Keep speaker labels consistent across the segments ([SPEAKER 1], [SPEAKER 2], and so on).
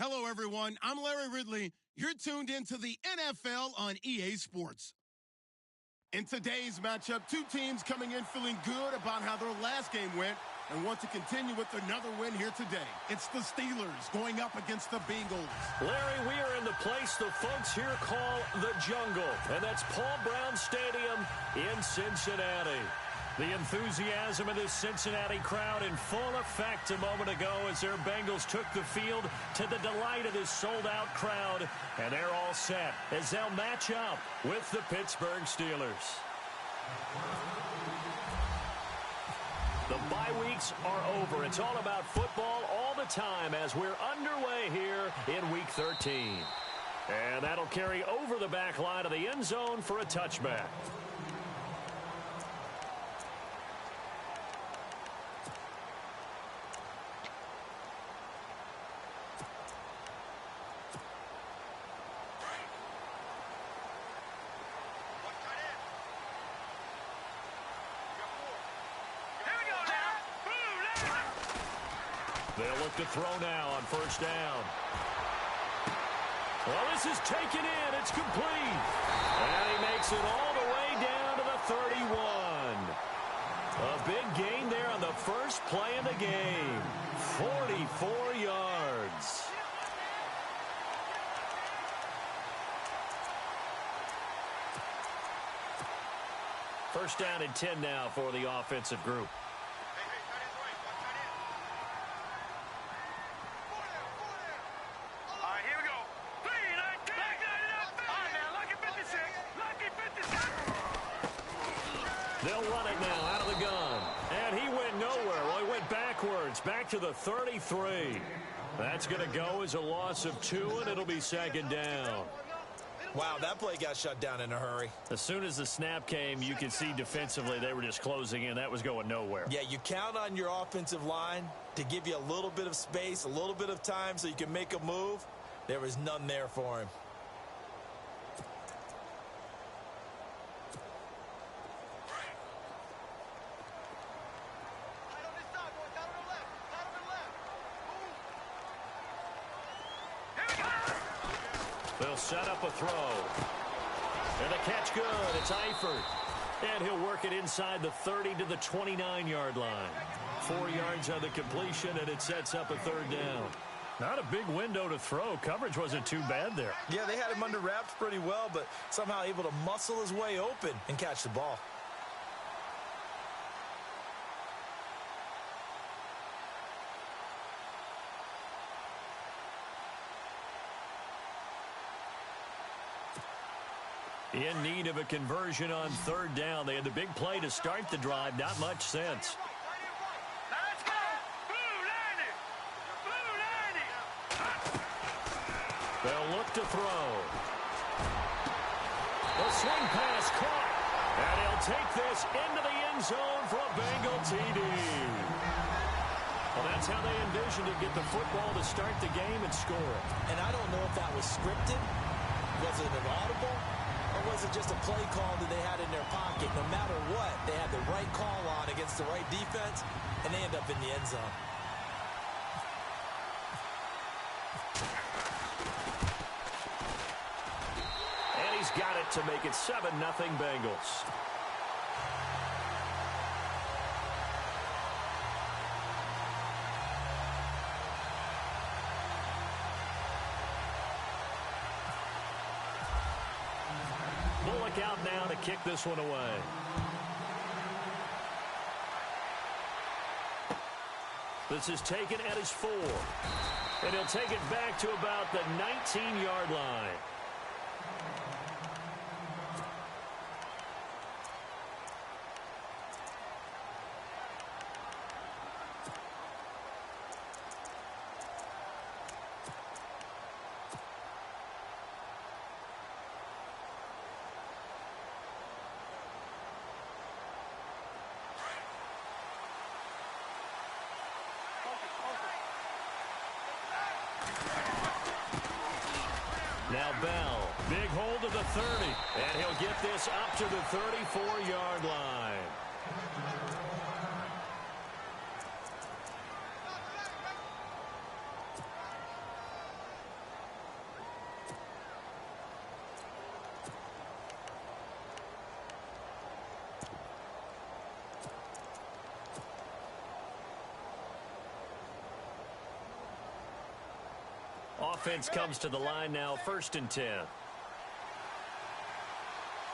[SPEAKER 1] Hello, everyone. I'm Larry Ridley. You're tuned into the NFL on EA Sports. In today's matchup, two teams coming in feeling good about how their last game went and want to continue with another win here today. It's the Steelers going up against the Bengals.
[SPEAKER 2] Larry, we are in the place the folks here call the Jungle, and that's Paul Brown Stadium in Cincinnati. The enthusiasm of this Cincinnati crowd in full effect a moment ago as their Bengals took the field to the delight of this sold-out crowd. And they're all set as they'll match up with the Pittsburgh Steelers. The bye weeks are over. It's all about football all the time as we're underway here in Week 13. And that'll carry over the back line of the end zone for a touchback. They'll look to throw now on first down. Well, this is taken in. It's complete. And he makes it all the way down to the 31. A big gain there on the first play of the game. 44 yards. First down and 10 now for the offensive group. They'll run it now out of the gun. And he went nowhere. Well, he went backwards, back to the 33. That's going to go as a loss of 2, and it'll be second down.
[SPEAKER 3] Wow, that play got shut down in a hurry.
[SPEAKER 2] As soon as the snap came, you could see defensively they were just closing in. That was going nowhere.
[SPEAKER 3] Yeah, you count on your offensive line to give you a little bit of space, a little bit of time so you can make a move. There was none there for him.
[SPEAKER 2] They'll set up a throw. And the catch good. It's Eifert. And he'll work it inside the 30 to the 29-yard line. 4 yards on the completion, and it sets up a third down. Not a big window to throw. Coverage wasn't too bad there.
[SPEAKER 3] Yeah, they had him under wraps pretty well, but somehow able to muscle his way open and catch the ball.
[SPEAKER 2] In need of a conversion on third down. They had the big play to start the drive. Not much sense. They'll look to throw. The swing pass caught. And he'll take this into the end zone for a Bengal TD. Well, that's how they envisioned to get the football to start the game and score it.
[SPEAKER 3] And I don't know if that was scripted. Was it an audible? Or was it just a play call that they had in their pocket? No matter what, they had the right call on against the right defense, and they end up in the end zone.
[SPEAKER 2] And he's got it to make it 7-0 Bengals. Bullock out now to kick this one away. This is taken at his 4. And he'll take it back to about the 19-yard line. Now Bell, big hold of the 30, and he'll get this up to the 34-yard line. offense comes to the line now, 1st and 10.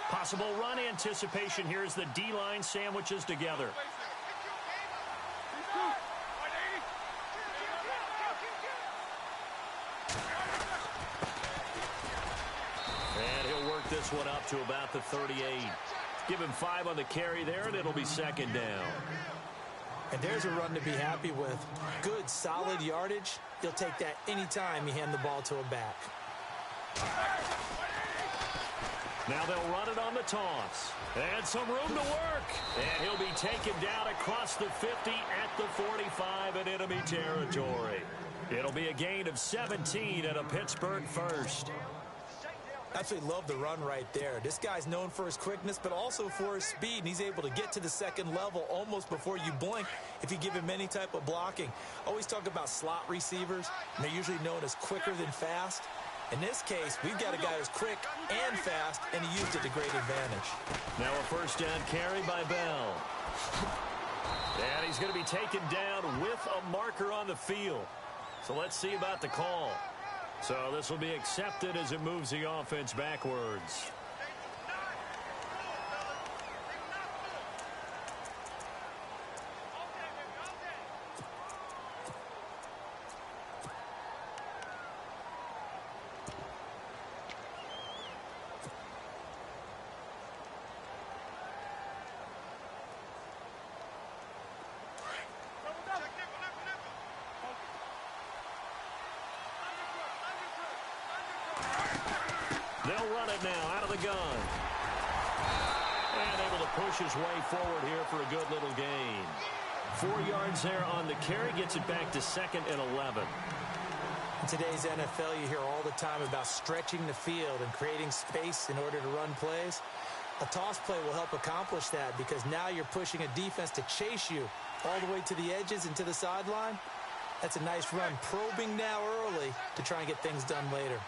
[SPEAKER 2] Possible run anticipation here as the D-line sandwiches together. And he'll work this one up to about the 38. Give him 5 on the carry there, and it'll be 2nd down.
[SPEAKER 3] And there's a run to be happy with. Good, solid yardage. You'll take that anytime you hand the ball to a back.
[SPEAKER 2] Now they'll run it on the toss. And some room to work. And he'll be taken down across the 50 at the 45 in enemy territory. It'll be a gain of 17 and a Pittsburgh first.
[SPEAKER 3] Absolutely love the run right there. This guy's known for his quickness, but also for his speed. And he's able to get to the second level almost before you blink if you give him any type of blocking. Always talk about slot receivers, and they're usually known as quicker than fast. In this case, we've got a guy who's quick and fast, and he used it to great advantage.
[SPEAKER 2] Now a 1st down carry by Bell. And he's going to be taken down with a marker on the field. So let's see about the call. So this will be accepted as it moves the offense backwards. They'll run it now out of the gun. And able to push his way forward here for a good little gain. 4 yards there on the carry, gets it back to 2nd and 11.
[SPEAKER 3] In today's NFL, you hear all the time about stretching the field and creating space in order to run plays. A toss play will help accomplish that because now you're pushing a defense to chase you all the way to the edges and to the sideline. That's a nice run, probing now early to try and get things done later.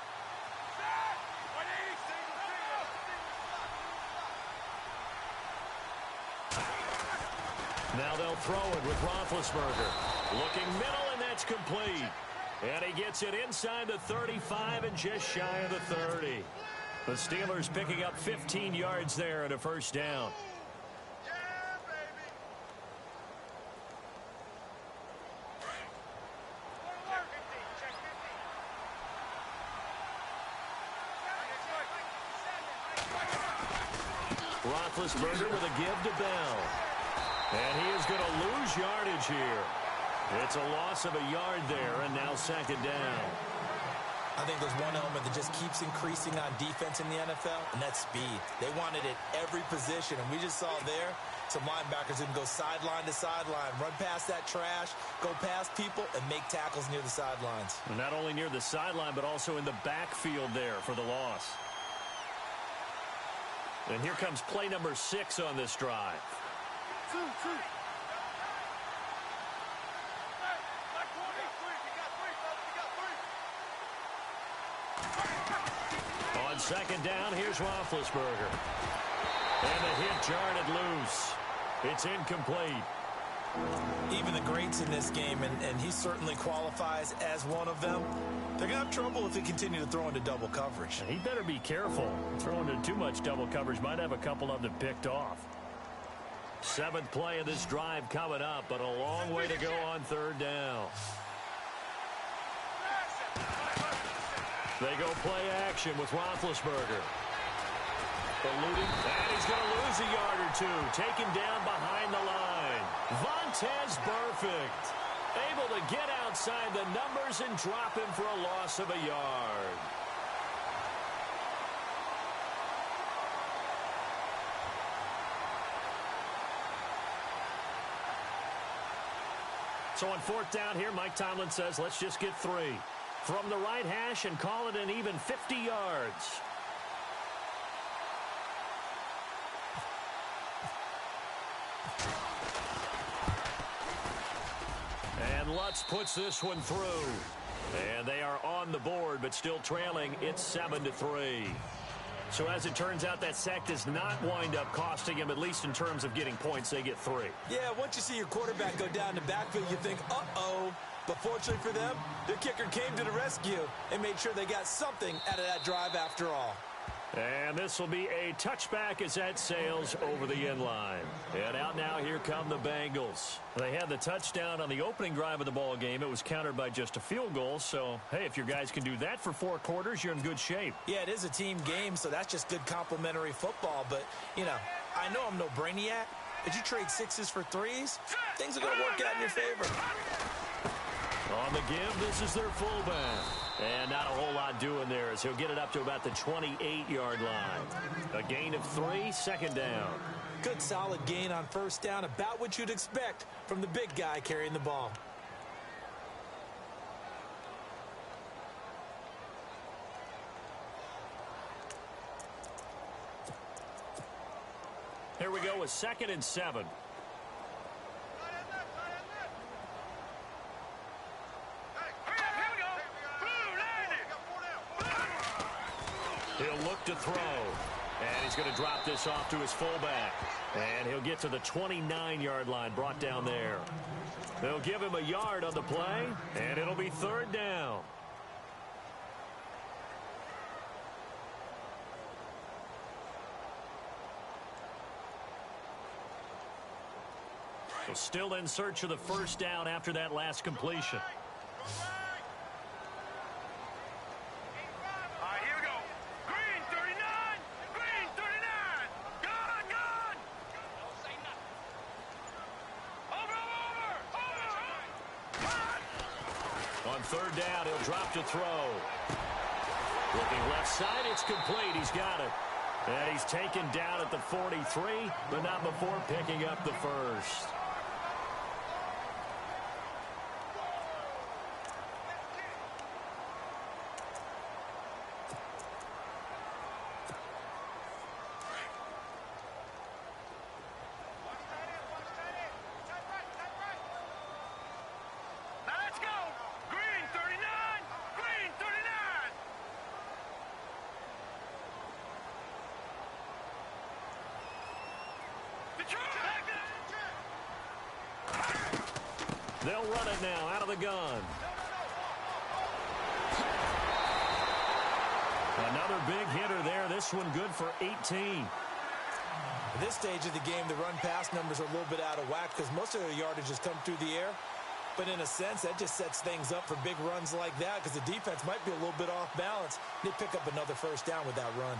[SPEAKER 2] Now they'll throw it with Roethlisberger. Looking middle, and that's complete. And he gets it inside the 35 and just shy of the 30. The Steelers picking up 15 yards there and a 1st down. Roethlisberger with a give to Bell. And he is going to lose yardage here. It's a loss of a yard there, and now 2nd down.
[SPEAKER 3] I think there's one element that just keeps increasing on defense in the NFL, and that's speed. They want it at every position, and we just saw there some linebackers who can go sideline to sideline, run past that trash, go past people, and make tackles near the sidelines.
[SPEAKER 2] And not only near the sideline, but also in the backfield there for the loss. And here comes play number 6 on this drive. On 2nd down, here's Roethlisberger. And the hit jarred it loose. It's incomplete.
[SPEAKER 3] Even the greats in this game, and he certainly qualifies as one of them, they're going to have trouble if they continue to throw into double coverage.
[SPEAKER 2] He better be careful. Throwing into too much double coverage might have a couple of them picked off. 7th play of this drive coming up, but a long way to go on 3rd down. They go play action with Roethlisberger. Eluding, and he's going to lose a yard or two. Taken down behind the line. Vontaze Burfict. Able to get outside the numbers and drop him for a loss of a yard. So on 4th down here, Mike Tomlin says, let's just get 3. From the right hash and call it an even 50 yards. And Lutz puts this one through. And they are on the board, but still trailing. It's 7-3. So as it turns out, that sack does not wind up costing him, at least in terms of getting points. They get 3.
[SPEAKER 3] Yeah, once you see your quarterback go down the backfield, you think, uh-oh, But fortunately for them, the kicker came to the rescue and made sure they got something out of that drive after all.
[SPEAKER 2] And this will be a touchback as that sails over the end line. And out now, here come the Bengals. They had the touchdown on the opening drive of the ball game. It was countered by just a field goal. So, hey, if your guys can do that for 4 quarters, you're in good shape.
[SPEAKER 3] Yeah, it is a team game, so that's just good complimentary football. But, you know, I know I'm no brainiac, but you trade 6s for 3s, things are going to work out in your favor.
[SPEAKER 2] On the give, this is their fullback. And not a whole lot doing there as he'll get it up to about the 28-yard line. A gain of 3, second down.
[SPEAKER 3] Good solid gain on first down, about what you'd expect from the big guy carrying the ball.
[SPEAKER 2] Here we go with 2nd and 7. He'll look to throw. And he's going to drop this off to his fullback. And he'll get to the 29-yard line, brought down there. They'll give him a yard on the play, and it'll be 3rd down. So still in search of the first down after that last completion. On 3rd down, he'll drop to throw. Looking left side, it's complete. He's got it. And he's taken down at the 43, but not before picking up the first. They'll run it now out of the gun. Another big hitter there. This one good for 18.
[SPEAKER 3] At this stage of the game, the run-pass numbers are a little bit out of whack because most of their yardage has come through the air. But in a sense, that just sets things up for big runs like that because the defense might be a little bit off balance. They pick up another first down with that run.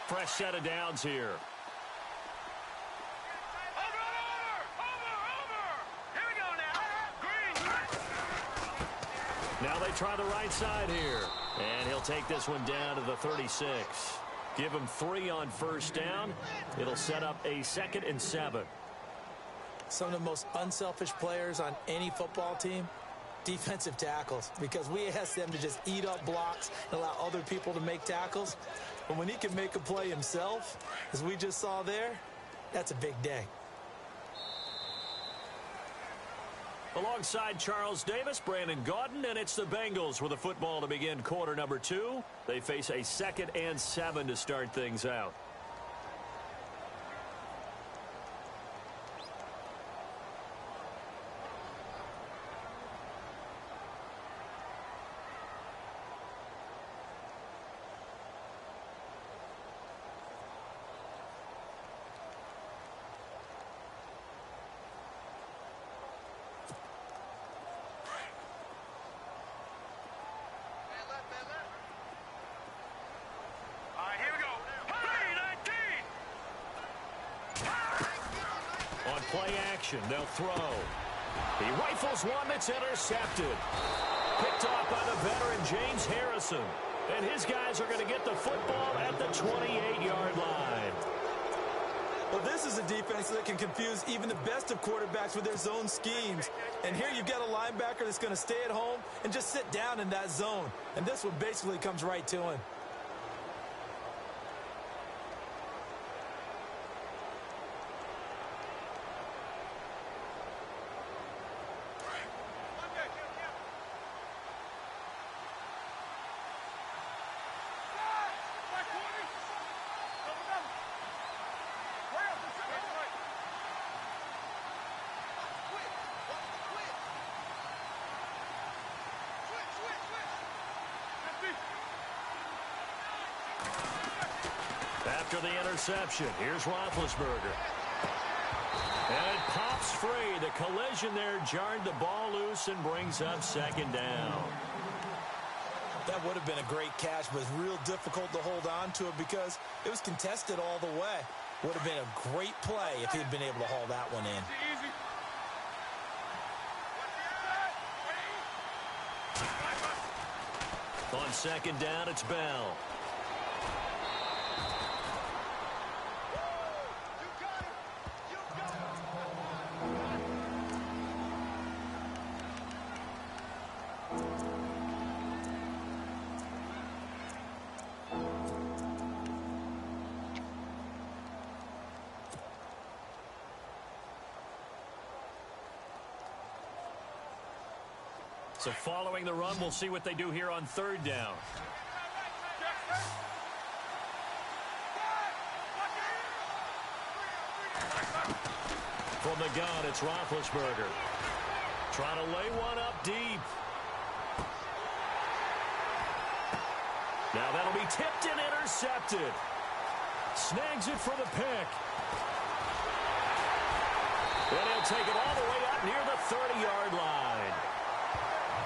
[SPEAKER 2] Fresh set of downs here. Now they try the right side here. And he'll take this one down to the 36. Give him 3 on first down. It'll set up a 2nd and 7.
[SPEAKER 3] Some of the most unselfish players on any football team, defensive tackles, because we ask them to just eat up blocks and allow other people to make tackles. But when he can make a play himself, as we just saw there, that's a big day.
[SPEAKER 2] Alongside Charles Davis, Brandon Gaudin, and it's the Bengals with the football to begin quarter number 2. They face a 2nd and 7 to start things out. Play action, they'll throw. He rifles one that's intercepted. Picked off by the veteran James Harrison. And his guys are going to get the football at the 28-yard line.
[SPEAKER 3] Well, this is a defense that can confuse even the best of quarterbacks with their zone schemes. And here you've got a linebacker that's going to stay at home and just sit down in that zone. And this one basically comes right to him.
[SPEAKER 2] after the interception. Here's Roethlisberger. And it pops free. The collision there jarred the ball loose and brings up second down.
[SPEAKER 3] That would have been a great catch, but it's real difficult to hold on to it because it was contested all the way. Would have been a great play if he'd been able to haul that one in.
[SPEAKER 2] On second down, it's Bell. So following the run, we'll see what they do here on third down. From the gun, it's Roethlisberger. Trying to lay one up deep. Now that'll be tipped and intercepted. Snags it for the pick. And he'll take it all the way out near the 30-yard line.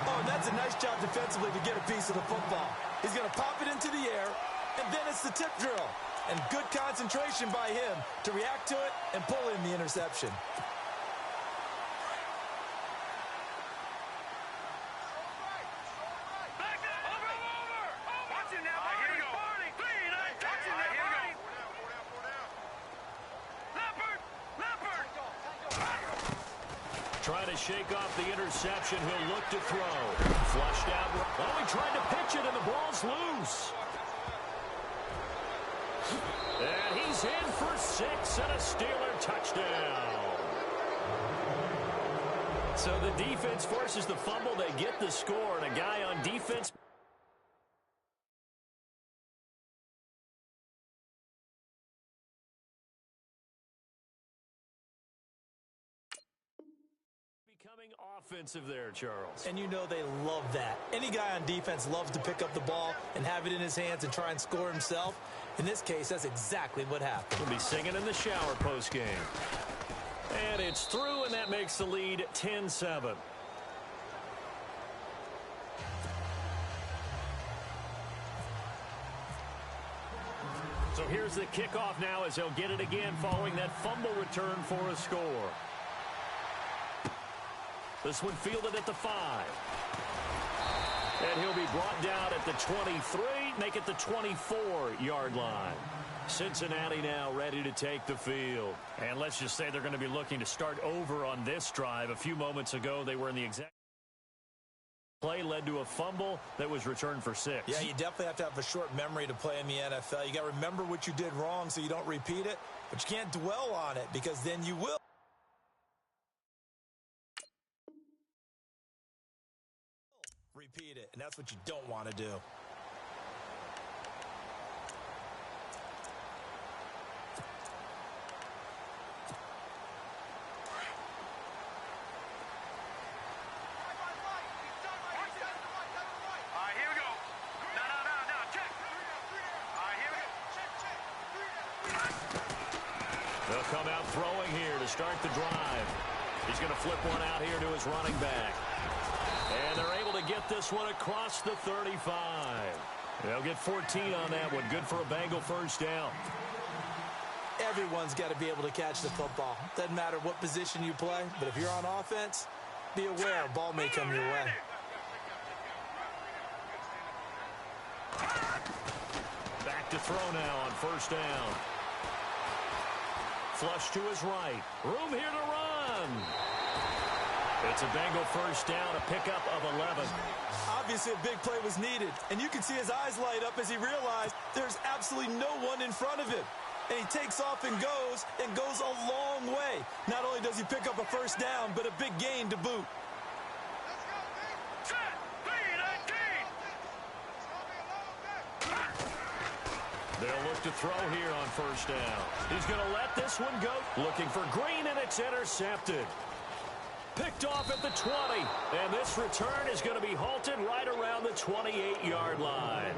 [SPEAKER 3] Oh, and that's a nice job defensively to get a piece of the football. He's going to pop it into the air, and then it's the tip drill. And good concentration by him to react to it and pull in the interception.
[SPEAKER 2] Trying to shake off the interception. He'll look to throw. Flushed out. Oh, he tried to pitch it, and the ball's loose. And he's in for 6 and a Steeler touchdown. So the defense forces the fumble. They get the score, and a guy on defense. Becoming offensive there, Charles.
[SPEAKER 3] And you know they love that. Any guy on defense loves to pick up the ball and have it in his hands and try and score himself. In this case, that's exactly what happened.
[SPEAKER 2] We'll be singing in the shower postgame. And it's through, and that makes the lead 10-7. So here's the kickoff now as they'll get it again following that fumble return for a score. This one fielded at the 5. And he'll be brought down at the 23, make it the 24-yard line. Cincinnati now ready to take the field. And let's just say they're going to be looking to start over on this drive. A few moments ago, they were in the exact play, led to a fumble that was returned for 6.
[SPEAKER 3] Yeah, you definitely have to have a short memory to play in the NFL. You got to remember what you did wrong so you don't repeat it, but you can't dwell on it because then you will. Repeat it, and that's what you don't want to do.
[SPEAKER 2] They'll come out throwing here to start the drive. He's going to flip one out here to his running back. And they're able to get this one across the 35. They'll get 14 on that one. Good for a Bengal first down.
[SPEAKER 3] Everyone's got to be able to catch the football. Doesn't matter what position you play, but if you're on offense, be aware a ball may come your way.
[SPEAKER 2] Back to throw now on first down. Flush to his right. Room here to run. It's a Bengal first down, a pickup of 11.
[SPEAKER 3] Obviously, a big play was needed, and you can see his eyes light up as he realized there's absolutely no one in front of him. And he takes off and goes a long way. Not only does he pick up a first down, but a big gain to boot.
[SPEAKER 2] They'll look to throw here on first down. He's going to let this one go. Looking for Green, and it's intercepted. Picked off at the 20. And this return is going to be halted right around the 28-yard line.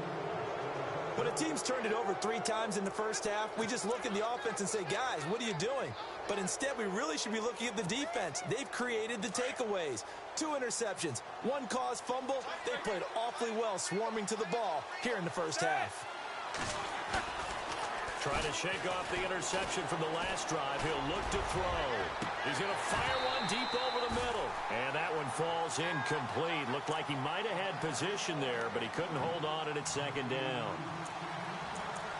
[SPEAKER 3] When a team's turned it over 3 times in the first half, we just look at the offense and say, guys, what are you doing? But instead, we really should be looking at the defense. They've created the takeaways. 2 interceptions, 1 caused fumble. They played awfully well swarming to the ball here in the first half.
[SPEAKER 2] Trying to shake off the interception from the last drive. He'll look to throw. He's going to fire one deep over the middle. And that one falls incomplete. Looked like he might have had position there, but he couldn't hold on at second down.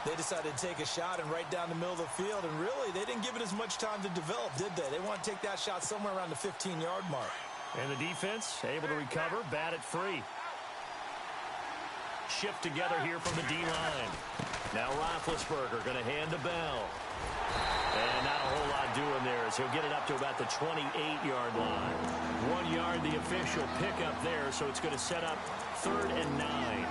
[SPEAKER 3] They decided to take a shot and right down the middle of the field, and really, they didn't give it as much time to develop, did they? They want to take that shot somewhere around the 15-yard mark.
[SPEAKER 2] And the defense able to recover, bat it free. Shift together here from the D-line. Now Roethlisberger going to hand to Bell. And not a whole lot doing there as he'll get it up to about the 28-yard line. 1 yard, the official pickup there, so it's going to set up 3rd and 9.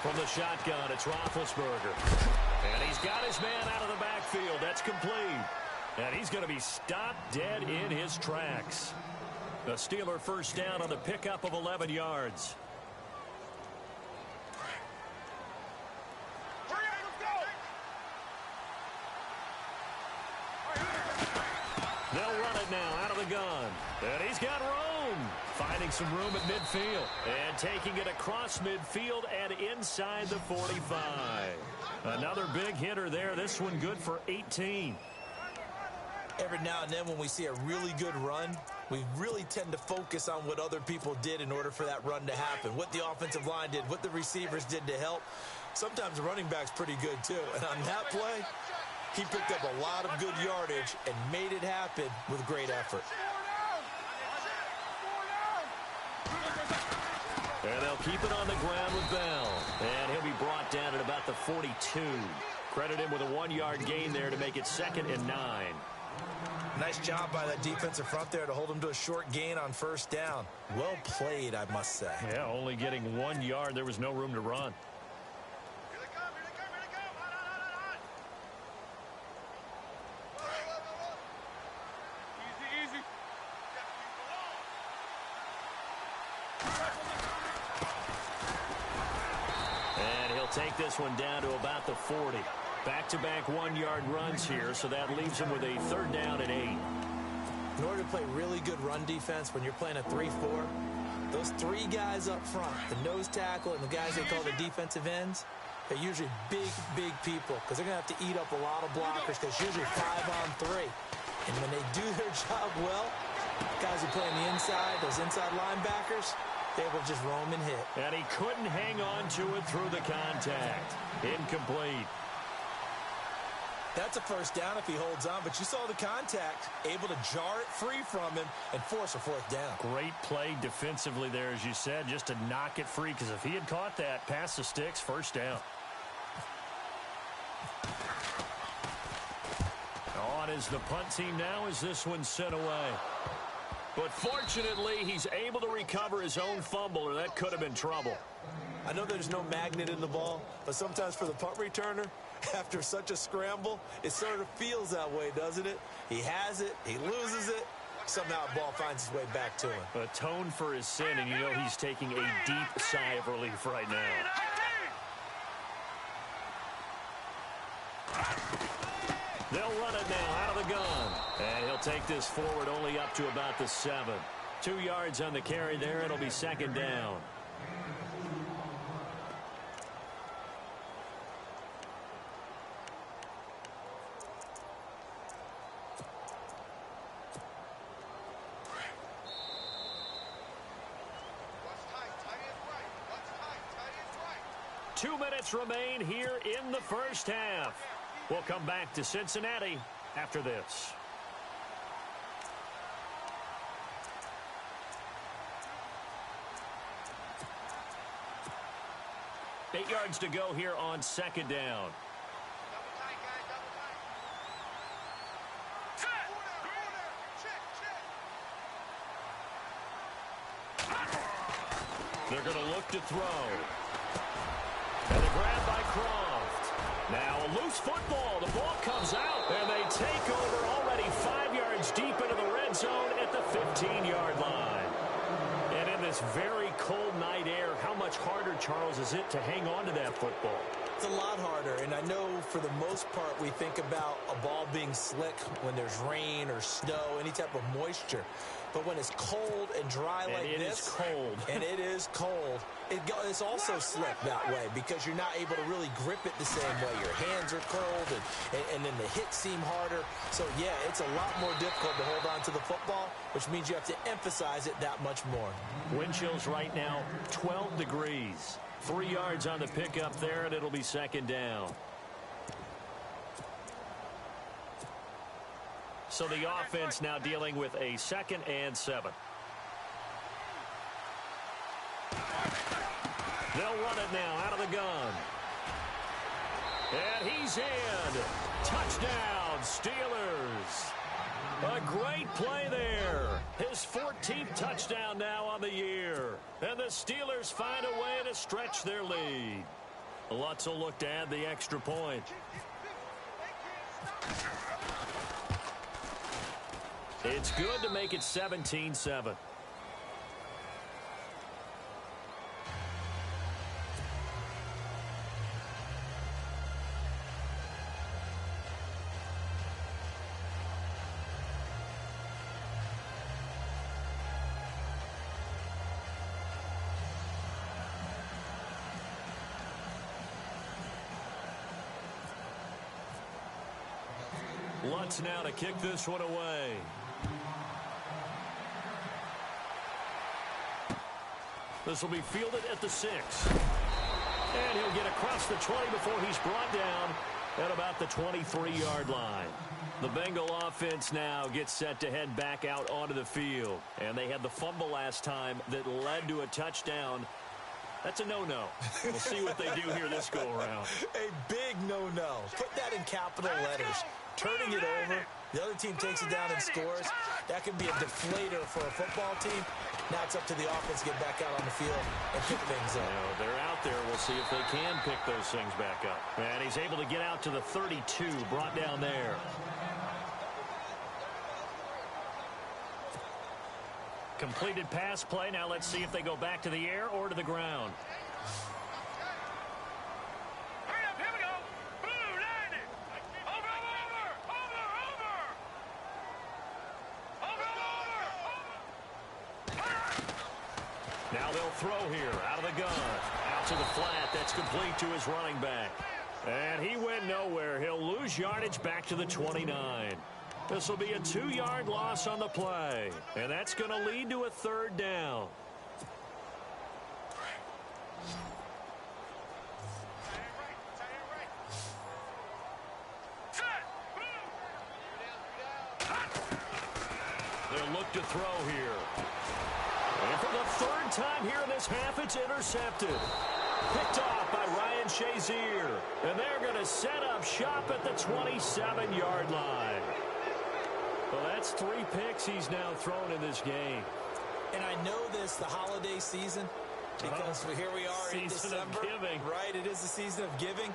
[SPEAKER 2] From the shotgun, it's Roethlisberger. And he's got his man out of the backfield. That's complete. And he's going to be stopped dead in his tracks. The Steeler first down on the pickup of 11 yards. They'll run it now out of the gun. And he's got room. Finding some room at midfield. And taking it across midfield and inside the 45. Another big hitter there. This one good for 18.
[SPEAKER 3] Every now and then when we see a really good run, we really tend to focus on what other people did in order for that run to happen. What the offensive line did, what the receivers did to help. Sometimes the running back's pretty good too. And on that play, he picked up a lot of good yardage and made it happen with great effort.
[SPEAKER 2] And they'll keep it on the ground with Bell. And he'll be brought down at about the 42. Credit him with a 1-yard gain there to make it 2nd and 9.
[SPEAKER 3] Nice job by that defensive front there to hold him to a short gain on first down. Well played, I must say.
[SPEAKER 2] Yeah, only getting 1 yard. There was no room to run. Take this one down to about the 40. Back-to-back 1-yard runs here, so that leaves him with a 3rd down and 8.
[SPEAKER 3] In order to play really good run defense when you're playing a 3-4, those 3 guys up front, the nose tackle and the guys they call the defensive ends, they're usually big, big people because they're going to have to eat up a lot of blockers because it's usually 5-on-3. And when they do their job well, guys who play on the inside, those inside linebackers, they will just roam and hit.
[SPEAKER 2] And he couldn't hang on to it through the contact. Incomplete.
[SPEAKER 3] That's a first down if he holds on, but you saw the contact, able to jar it free from him and force a 4th down.
[SPEAKER 2] Great play defensively there, as you said, just to knock it free, because if he had caught that, past the sticks, 1st down. On is the punt team now as this one's sent away. But fortunately, he's able to recover his own fumble, or that could have been trouble.
[SPEAKER 3] I know there's no magnet in the ball, but sometimes for the punt returner, after such a scramble, it sort of feels that way, doesn't it? He has it, he loses it, somehow the ball finds its way back to him.
[SPEAKER 2] Atone for his sin, and you know he's taking a deep sigh of relief right now. They'll run it now out of the gun. And he'll take this forward only up to about the 7. 2 yards on the carry there. It'll be 2nd down. Two minutes remain here in the first half. We'll come back to Cincinnati after this. Eight yards to go here on 2nd down. They're going to look to throw. And the grab by Croft. Now a loose football. The ball comes out, and they take over already 5 yards deep into the red zone at the 15-yard line. And in this very cold night air, how much harder, Charles, is it to hang on to that football?
[SPEAKER 3] It's a lot harder, and I know for the most part we think about a ball being slick when there's rain or snow, any type of moisture. But when it's cold and dry like this,
[SPEAKER 2] it is cold.
[SPEAKER 3] And it is cold, it's also slick that way because you're not able to really grip it the same way. Your hands are cold, and then the hits seem harder. So, yeah, it's a lot more difficult to hold on to the football, which means you have to emphasize it that much more.
[SPEAKER 2] Wind chills right now, 12 degrees. 3 yards on the pickup there, and it'll be second down. So the offense now dealing with a 2nd and 7. They'll run it now out of the gun. And he's in. Touchdown, Steelers. A great play there. His 14th touchdown now on the year. And the Steelers find a way to stretch their lead. Lutz will look to add the extra point. It's good to make it 17-7. Lutz now to kick this one away. This will be fielded at the 6. And he'll get across the 20 before he's brought down at about the 23-yard line. The Bengal offense now gets set to head back out onto the field. And they had the fumble last time that led to a touchdown. That's a no-no. We'll see what they do here this go-around.
[SPEAKER 3] A big no-no. Put that in capital letters. Turning it over, the other team takes it down and scores. That can be a deflator for a football team. Now it's up to the offense to get back out on the field and pick things up.
[SPEAKER 2] They're out there. We'll see if they can pick those things back up. And he's able to get out to the 32, brought down there. Completed pass play. Now let's see if they go back to the air or to the ground. Now they'll throw here out of the gun. Out to the flat. That's complete to his running back. And he went nowhere. He'll lose yardage back to the 29. This will be a 2-yard loss on the play. And that's going to lead to a 3rd down. They'll look to throw here. And for the 3rd time here in this half, it's intercepted. Picked off by Ryan Shazier. And they're going to set up shop at the 27-yard line. Well, that's 3 picks he's now thrown in this game.
[SPEAKER 3] And I know this, the holiday season, because here we are in December.
[SPEAKER 2] Season of giving.
[SPEAKER 3] Right, it is the season of giving.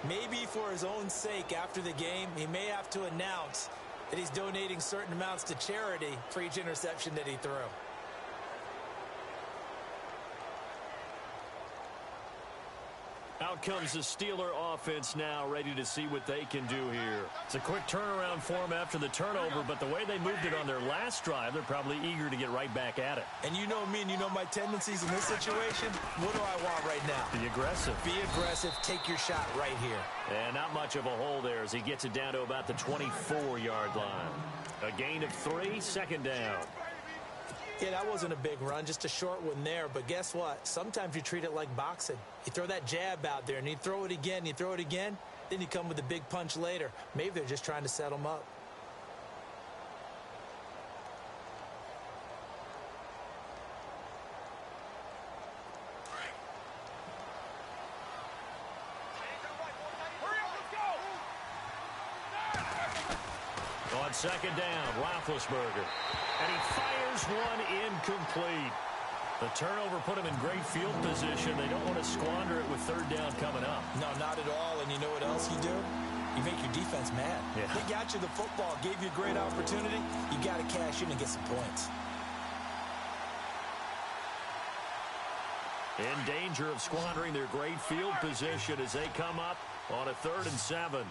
[SPEAKER 3] Maybe for his own sake after the game, he may have to announce that he's donating certain amounts to charity for each interception that he threw.
[SPEAKER 2] Out comes the Steeler offense now, ready to see what they can do here. It's a quick turnaround for them after the turnover, but the way they moved it on their last drive, they're probably eager to get right back at it.
[SPEAKER 3] And you know me, and you know my tendencies in this situation. What do I want right now?
[SPEAKER 2] Be aggressive.
[SPEAKER 3] Be aggressive. Take your shot right here.
[SPEAKER 2] And not much of a hole there as he gets it down to about the 24-yard line. A gain of 3, 2nd down.
[SPEAKER 3] Yeah, that wasn't a big run, just a short one there. But guess what? Sometimes you treat it like boxing. You throw that jab out there, and you throw it again, then you come with a big punch later. Maybe they're just trying to set them up.
[SPEAKER 2] On 2nd down, Roethlisberger. And he fires one incomplete. The turnover put them in great field position. They don't want to squander it with third down coming up.
[SPEAKER 3] No, not at all. And you know what else you do? You make your defense mad.
[SPEAKER 2] Yeah.
[SPEAKER 3] They got you the football, gave you a great opportunity. You got to cash in and get some points.
[SPEAKER 2] In danger of squandering their great field position as they come up on a 3rd and 7.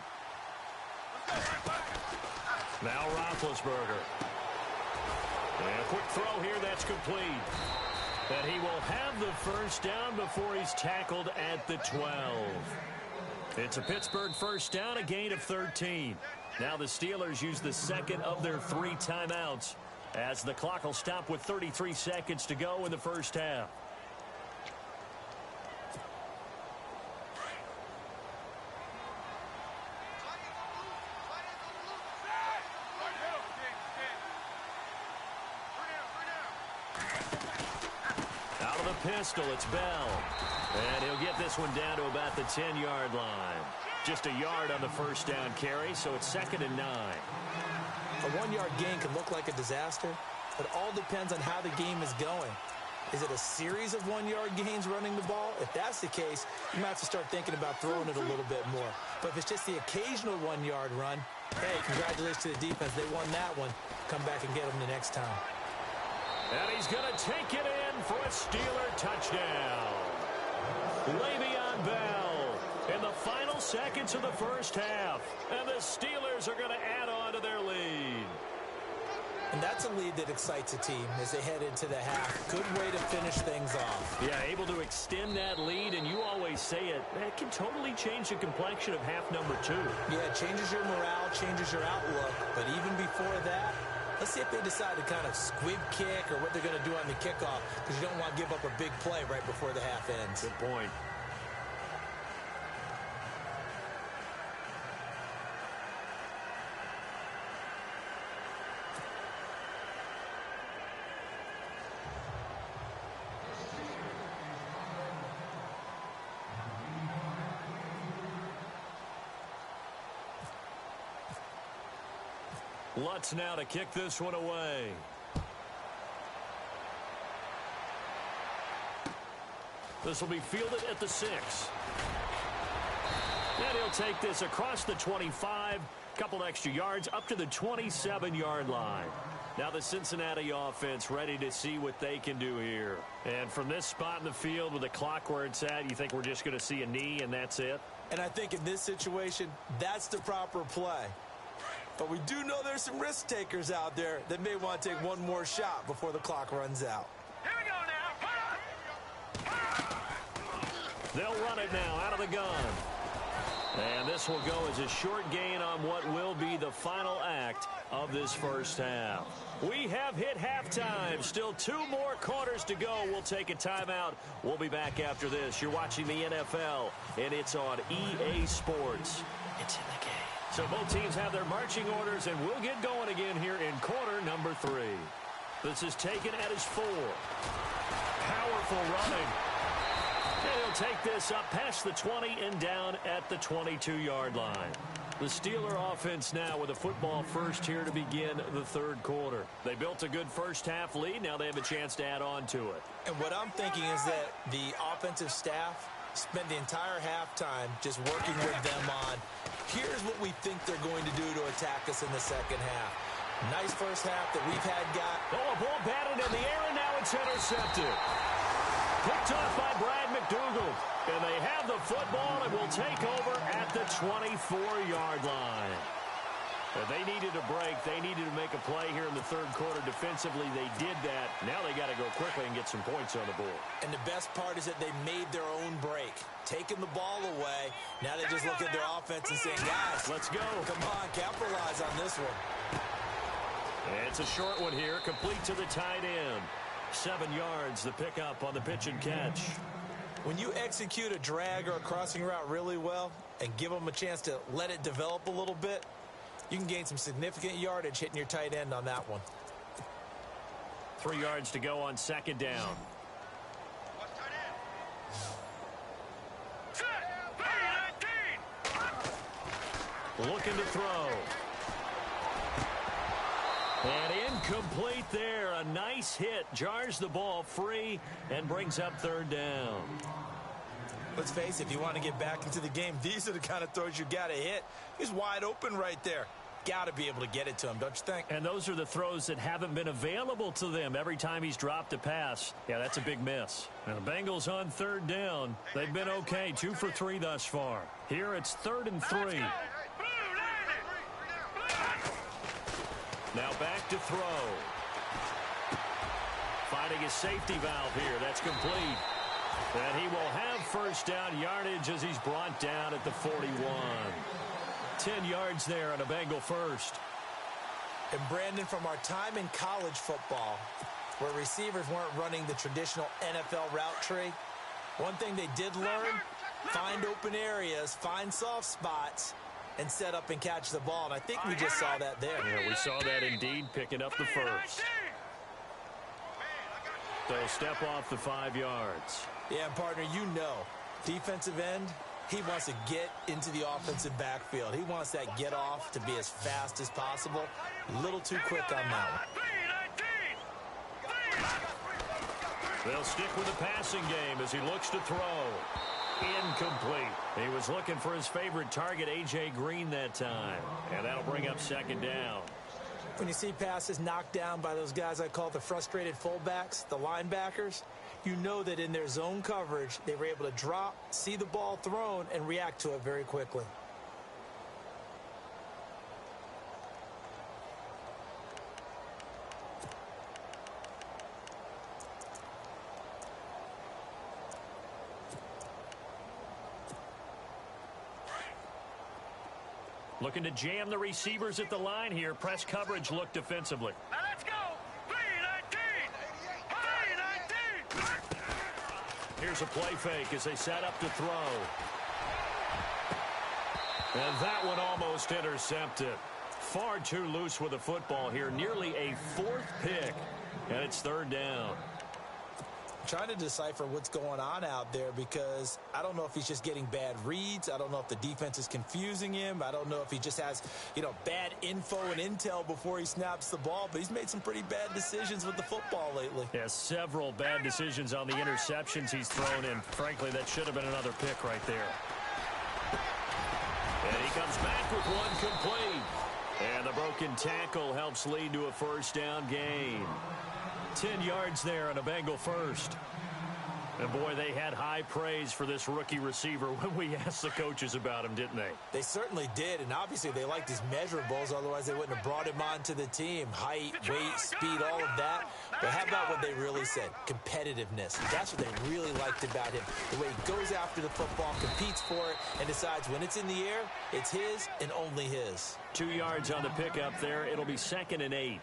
[SPEAKER 2] Now Roethlisberger. And a quick throw here that's complete. And he will have the first down before he's tackled at the 12. It's a Pittsburgh first down, a gain of 13. Now the Steelers use the second of their 3 timeouts as the clock will stop with 33 seconds to go in the first half. Out of the pistol, it's Bell. And he'll get this one down to about the 10-yard line. Just a yard on the first down carry, so it's 2nd and 9.
[SPEAKER 3] A 1-yard gain can look like a disaster. It all depends on how the game is going. Is it a series of 1-yard gains running the ball? If that's the case, you might have to start thinking about throwing it a little bit more. But if it's just the occasional 1-yard run, hey, congratulations to the defense. They won that one. Come back and get them the next time.
[SPEAKER 2] And he's going to take it in for a Steeler touchdown. Le'Veon Bell in the final seconds of the first half. And the Steelers are going to add on to their lead.
[SPEAKER 3] And that's a lead that excites a team as they head into the half. Good way to finish things off.
[SPEAKER 2] Yeah, able to extend that lead, and you always say it, that can totally change the complexion of half number 2.
[SPEAKER 3] Yeah, it changes your morale, changes your outlook. But even before that, let's see if they decide to kind of squib kick or what they're going to do on the kickoff, because you don't want to give up a big play right before the half ends.
[SPEAKER 2] Good point. Lutz now to kick this one away. This will be fielded at the 6. And he'll take this across the 25, couple extra yards up to the 27-yard line. Now the Cincinnati offense ready to see what they can do here. And from this spot in the field with the clock where it's at, you think we're just going to see a knee and that's it?
[SPEAKER 3] And I think in this situation, that's the proper play. But we do know there's some risk takers out there that may want to take one more shot before the clock runs out.
[SPEAKER 4] Here we go now.
[SPEAKER 2] They'll run it now out of the gun. And this will go as a short gain on what will be the final act of this first half. We have hit halftime. Still 2 more quarters to go. We'll take a timeout. We'll be back after this. You're watching the NFL, and it's on EA Sports. It's in the game. So both teams have their marching orders, and we'll get going again here in quarter number 3. This is taken at his 4. Powerful running. And he'll take this up past the 20 and down at the 22-yard line. The Steeler offense now with a football first here to begin the 3rd quarter. They built a good first half lead. Now they have a chance to add on to it.
[SPEAKER 3] And what I'm thinking is that the offensive staff spent the entire halftime just working with them on, here's what we think they're going to do to attack us in the second half. Nice first half that we've had got.
[SPEAKER 2] Oh, a ball batted in the air, and now it's intercepted. Picked off by Brad McDougald. And they have the football and will take over at the 24-yard line. And they needed a break. They needed to make a play here in the 3rd quarter. Defensively, they did that. Now they got to go quickly and get some points on the board.
[SPEAKER 3] And the best part is that they made their own break. Taking the ball away. Now they just look at their offense and say, guys,
[SPEAKER 2] let's go.
[SPEAKER 3] Come on, capitalize on this one.
[SPEAKER 2] And it's a short one here, complete to the tight end. 7 yards, the pickup on the pitch and catch.
[SPEAKER 3] When you execute a drag or a crossing route really well and give them a chance to let it develop a little bit, you can gain some significant yardage hitting your tight end on that one.
[SPEAKER 2] 3 yards to go on 2nd down. Looking to throw. And incomplete there. A nice hit. Jars the ball free and brings up third down.
[SPEAKER 3] Let's face it, if you want to get back into the game, these are the kind of throws you got to hit. He's wide open right there. Got to be able to get it to him, don't you think?
[SPEAKER 2] And those are the throws that haven't been available to them every time he's dropped a pass. Yeah, that's a big miss. Now the Bengals on third down. They've been okay, 2 for 3 thus far. Here it's 3rd and 3. Now back to throw. Finding his safety valve here. That's complete. And he will have first down yardage as he's brought down at the 41. 10 yards there on a Bengal first.
[SPEAKER 3] And Brandon, from our time in college football, where receivers weren't running the traditional NFL route tree, one thing they did learn, find open areas, find soft spots, and set up and catch the ball. And I think we just saw that there.
[SPEAKER 2] Yeah, we saw that indeed, picking up the first. So step off the 5 yards.
[SPEAKER 3] Yeah, and partner, you know, defensive end, he wants to get into the offensive backfield. He wants that get off to be as fast as possible. A little too quick on that one.
[SPEAKER 2] They'll stick with the passing game as he looks to throw. Incomplete. He was looking for his favorite target, A.J. Green, that time. And that'll bring up second down.
[SPEAKER 3] When you see passes knocked down by those guys I call the frustrated fullbacks, the linebackers, you know that in their zone coverage, they were able to drop, see the ball thrown, and react to it very quickly.
[SPEAKER 2] Looking to jam the receivers at the line here. Press coverage look defensively.
[SPEAKER 4] Now let's go. 3-19.
[SPEAKER 2] Here's a play fake as they set up to throw. And that one almost intercepted. Far too loose with the football here. Nearly a 4th pick. And it's 3rd down.
[SPEAKER 3] Trying to decipher what's going on out there because I don't know if he's just getting bad reads. I don't know if the defense is confusing him. I don't know if he just has, bad info and intel before he snaps the ball. But he's made some pretty bad decisions with the football lately.
[SPEAKER 2] Yeah, several bad decisions on the interceptions he's thrown in. Frankly, that should have been another pick right there. And he comes back with one complete. And the broken tackle helps lead to a first down gain. 10 yards there on a Bengal first. And, boy, they had high praise for this rookie receiver when we asked the coaches about him, didn't they?
[SPEAKER 3] They certainly did, and obviously they liked his measurables. Otherwise, they wouldn't have brought him onto the team. Height, weight, speed, all of that. But how about what they really said? Competitiveness. That's what they really liked about him. The way he goes after the football, competes for it, and decides when it's in the air, it's his and only his.
[SPEAKER 2] 2 yards on the pickup there. It'll be 2nd and 8.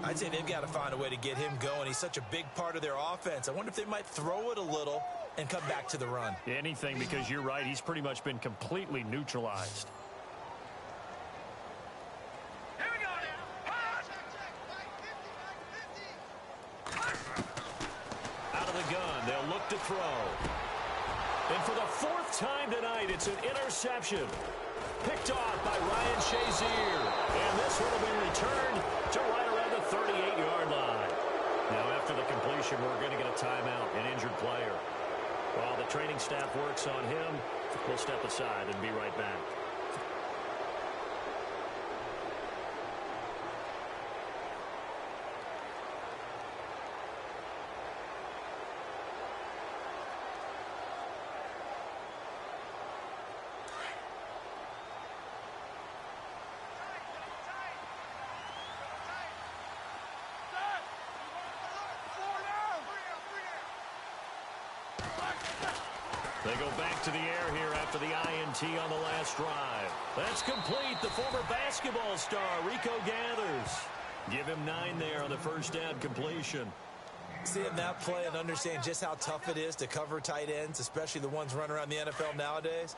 [SPEAKER 3] I'd say they've got to find a way to get him going. He's such a big part of their offense. I wonder if they might throw it a little and come back to the run.
[SPEAKER 2] Anything, because you're right. He's pretty much been completely neutralized.
[SPEAKER 4] Here we go now.
[SPEAKER 2] Out of the gun, they'll look to throw. And for the 4th time tonight, it's an interception. Picked off by Ryan Shazier. And this one will be returned to right around the 38-yard line. Now, after the completion, we're going to get a timeout, an injured player. While the training staff works on him, we'll step aside and be right back. They go back to the air here after the INT on the last drive. That's complete. The former basketball star, Rico Gathers. Give him 9 there on the first down completion.
[SPEAKER 3] Seeing that play and understand just how tough it is to cover tight ends, especially the ones running around the NFL nowadays,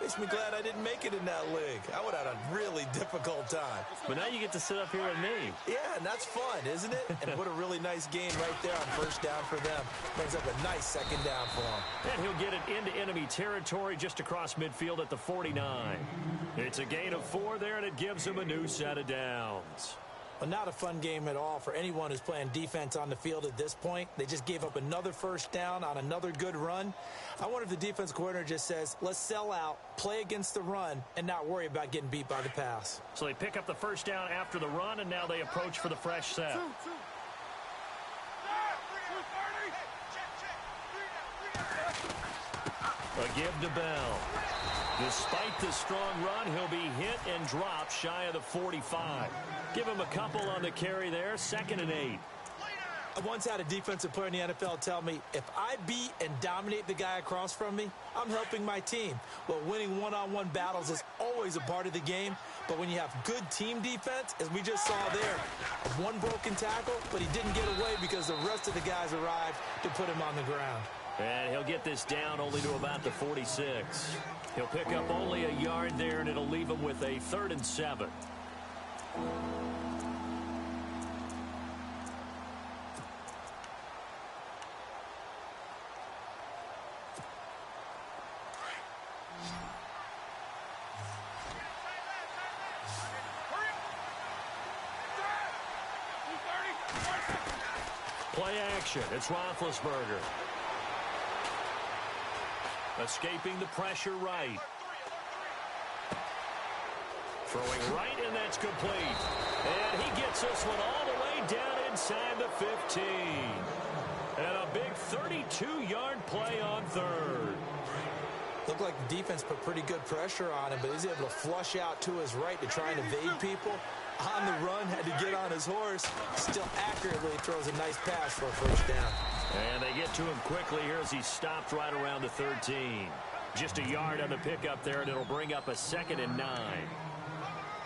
[SPEAKER 3] makes me glad I didn't make it in that league. I would have had a really difficult time.
[SPEAKER 2] But now you get to sit up here with me.
[SPEAKER 3] Yeah, and that's fun, isn't it? And what a really nice game right there on first down for them. Brings up a nice second down for them.
[SPEAKER 2] And he'll get it into enemy territory just across midfield at the 49. It's a gain of 4 there, and it gives him a new set of downs.
[SPEAKER 3] Well, not a fun game at all for anyone who's playing defense on the field at this point. They just gave up another first down on another good run. I wonder if the defense coordinator just says, let's sell out, play against the run, and not worry about getting beat by the pass.
[SPEAKER 2] So they pick up the first down after the run, and now they approach for the fresh set. A give to Bell. Despite the strong run, he'll be hit and dropped shy of the 45. Give him a couple on the carry there, 2nd and 8.
[SPEAKER 3] I once had a defensive player in the NFL tell me, if I beat and dominate the guy across from me, I'm helping my team. Well, winning one-on-one battles is always a part of the game, but when you have good team defense, as we just saw there, one broken tackle, but he didn't get away because the rest of the guys arrived to put him on the ground.
[SPEAKER 2] And he'll get this down only to about the 46. He'll pick up only a yard there, and it'll leave him with a 3rd and 7. Play action. It's Roethlisberger. Escaping the pressure right. Throwing right, and that's complete. And he gets this one all the way down inside the 15. And a big 32-yard play on 3rd.
[SPEAKER 3] Looked like the defense put pretty good pressure on him, but he's able to flush out to his right to try and evade people. On the run, had to get on his horse. Still accurately throws a nice pass for a first down.
[SPEAKER 2] And they get to him quickly here as he stopped right around the 13. Just a yard on the pickup there, and it'll bring up a 2nd and 9.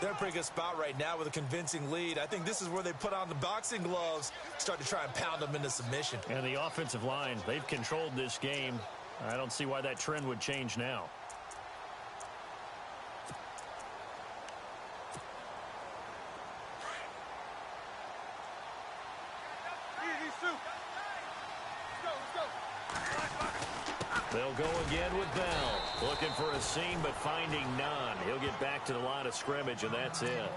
[SPEAKER 3] They're in a pretty good spot right now with a convincing lead. I think this is where they put on the boxing gloves, start to try and pound them into submission.
[SPEAKER 2] And the offensive line, they've controlled this game. I don't see why that trend would change now. They'll go again with Bell. Looking for a seam, but finding none. He'll get back to the line of scrimmage, and that's it.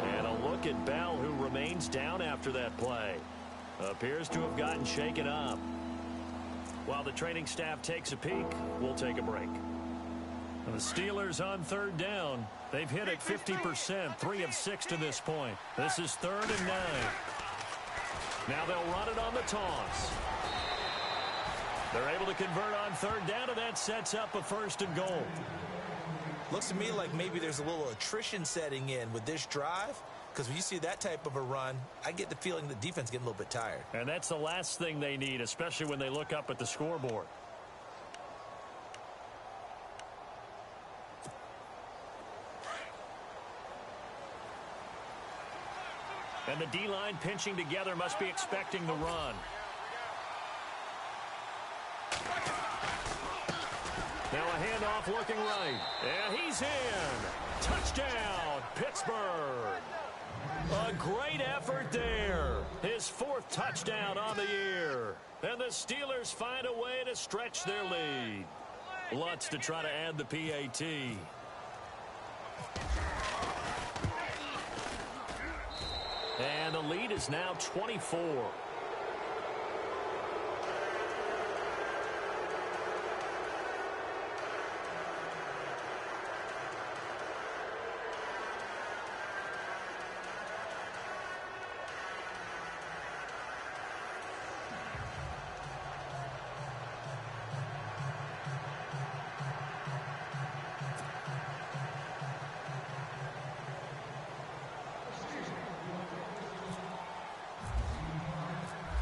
[SPEAKER 2] And a look at Bell, who remains down after that play. Appears to have gotten shaken up. While the training staff takes a peek, we'll take a break. The Steelers on 3rd down. They've hit it 50%, 3 of 6 to this point. This is 3rd and 9. Now they'll run it on the toss. They're able to convert on 3rd down, and that sets up a 1st and goal.
[SPEAKER 3] Looks to me like maybe there's a little attrition setting in with this drive, because when you see that type of a run, I get the feeling the defense getting a little bit tired.
[SPEAKER 2] And that's the last thing they need, especially when they look up at the scoreboard. And the D-line pinching together must be expecting the run. Now a handoff looking right. And he's in. Touchdown, Pittsburgh. A great effort there. His 4th touchdown on the year. And the Steelers find a way to stretch their lead. Lutz to try to add the PAT. And the lead is now 24.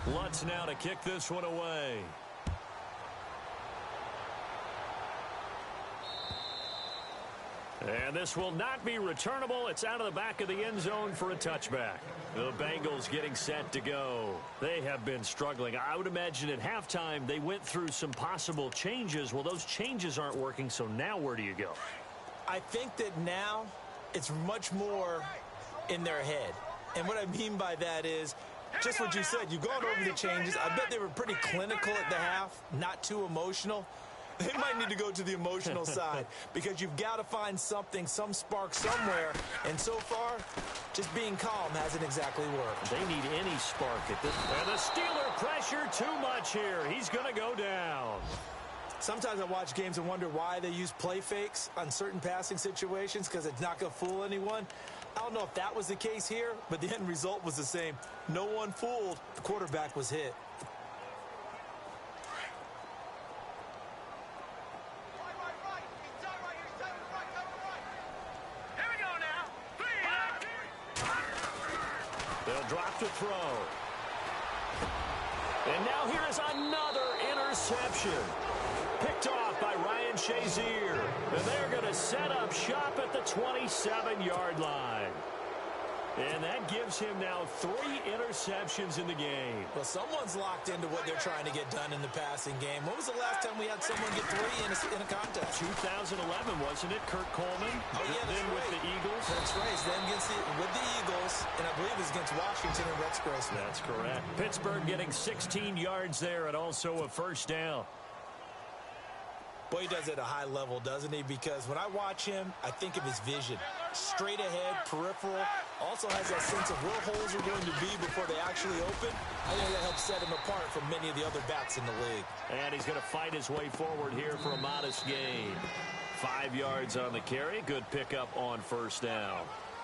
[SPEAKER 2] Lutz now to kick this one away. And this will not be returnable. It's out of the back of the end zone for a touchback. The Bengals getting set to go. They have been struggling. I would imagine at halftime they went through some possible changes. Well, those changes aren't working, so now where do you go?
[SPEAKER 3] I think that now it's much more in their head. And what I mean by that is just what you said. You've gone over the changes. I bet they were pretty clinical at the half, not too emotional. They might need to go to the emotional side because you've got to find something, some spark somewhere. And so far, Just being calm hasn't exactly worked.
[SPEAKER 2] They need any spark at this. And the Steeler pressure too much here. He's going to go down.
[SPEAKER 3] Sometimes I watch games and wonder why they use play fakes on certain passing situations because it's not going to fool anyone. I don't know if that was the case here, but the end result was the same. No one fooled. The quarterback was hit.
[SPEAKER 2] They'll drop to throw. And now here is another interception. Picked off by Ryan Shazier. And they're going to set up shop at the 27-yard line. And that gives him now 3 interceptions in the game.
[SPEAKER 3] Well, someone's locked into what they're trying to get done in the passing game. When was the last time we had someone get 3 in a contest?
[SPEAKER 2] 2011, wasn't it? Kurt Coleman.
[SPEAKER 3] Oh, yeah,
[SPEAKER 2] then
[SPEAKER 3] right.
[SPEAKER 2] with the Eagles.
[SPEAKER 3] That's right. Then with the Eagles, and I believe it was against Washington and Rex Grossman.
[SPEAKER 2] That's correct. Pittsburgh getting 16 yards there and also a first down.
[SPEAKER 3] Boy, he does it at a high level, doesn't he? Because when I watch him, I think of his vision. Straight ahead, peripheral. Also has that sense of where holes are going to be before they actually open. I think that helps set him apart from many of the other backs in the league.
[SPEAKER 2] And he's going to fight his way forward here for a modest gain. 5 yards on the carry. Good pickup on first down.